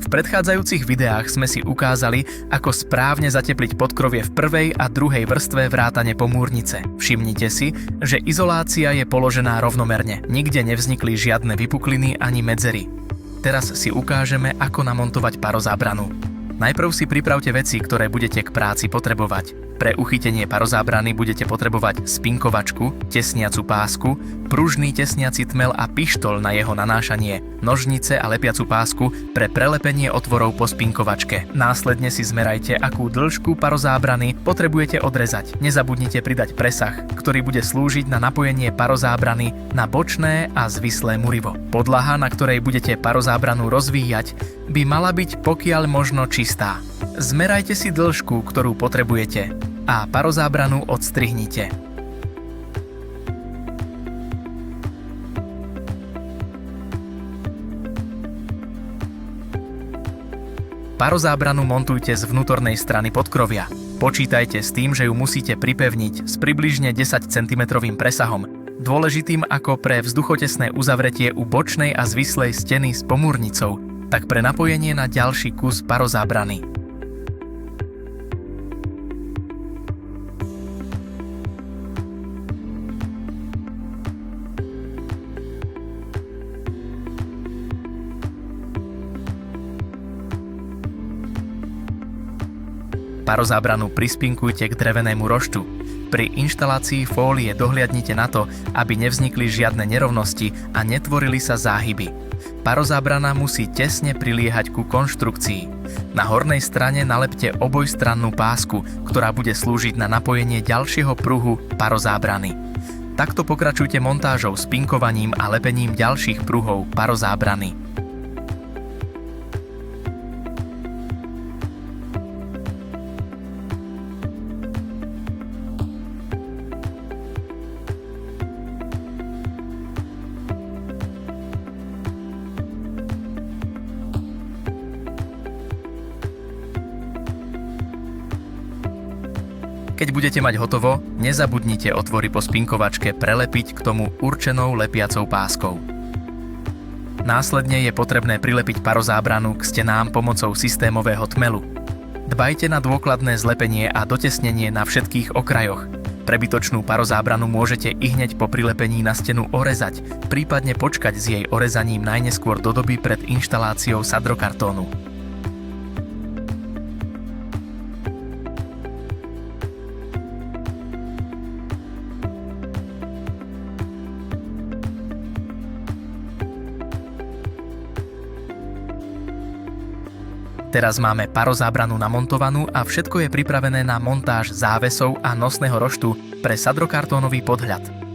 V predchádzajúcich videách sme si ukázali, ako správne zatepliť podkrovie v prvej a druhej vrstve vrátane pomúrnice. Všimnite si, že izolácia je položená rovnomerne. Nikde nevznikli žiadne vypukliny ani medzery. Teraz si ukážeme, ako namontovať parozábranu. Najprv si pripravte veci, ktoré budete k práci potrebovať. Pre uchytenie parozábrany budete potrebovať spinkovačku, tesniacu pásku, pružný tesniaci tmel a pištol na jeho nanášanie, nožnice a lepiacu pásku pre prelepenie otvorov po spinkovačke. Následne si zmerajte, akú dĺžku parozábrany potrebujete odrezať. Nezabudnite pridať presah, ktorý bude slúžiť na napojenie parozábrany na bočné a zvislé murivo. Podlaha, na ktorej budete parozábranu rozvíjať, by mala byť pokiaľ možno čistá. Zmerajte si dĺžku, ktorú potrebujete a parozábranu odstrihnite. Parozábranu montujte z vnútornej strany podkrovia. Počítajte s tým, že ju musíte pripevniť s približne 10 cm presahom, dôležitým ako pre vzduchotesné uzavretie u bočnej a zvislej steny s pomúrnicou, tak pre napojenie na ďalší kus parozábrany. Parozábranu prispinkujte k drevenému roštu. Pri inštalácii fólie dohliadnite na to, aby nevznikli žiadne nerovnosti a netvorili sa záhyby. Parozábrana musí tesne priliehať ku konštrukcii. Na hornej strane nalepte obojstrannú pásku, ktorá bude slúžiť na napojenie ďalšieho pruhu parozábrany. Takto pokračujte montážou, spinkovaním a lepením ďalších pruhov parozábrany. Keď budete mať hotovo, nezabudnite otvory po spinkovačke prelepiť k tomu určenou lepiacou páskou. Následne je potrebné prilepiť parozábranu k stenám pomocou systémového tmelu. Dbajte na dôkladné zlepenie a dotesnenie na všetkých okrajoch. Prebytočnú parozábranu môžete ihneď po prilepení na stenu orezať, prípadne počkať s jej orezaním najneskôr do doby pred inštaláciou sadrokartónu. Teraz máme parozábranu namontovanú a všetko je pripravené na montáž závesov a nosného roštu pre sadrokartónový podhľad.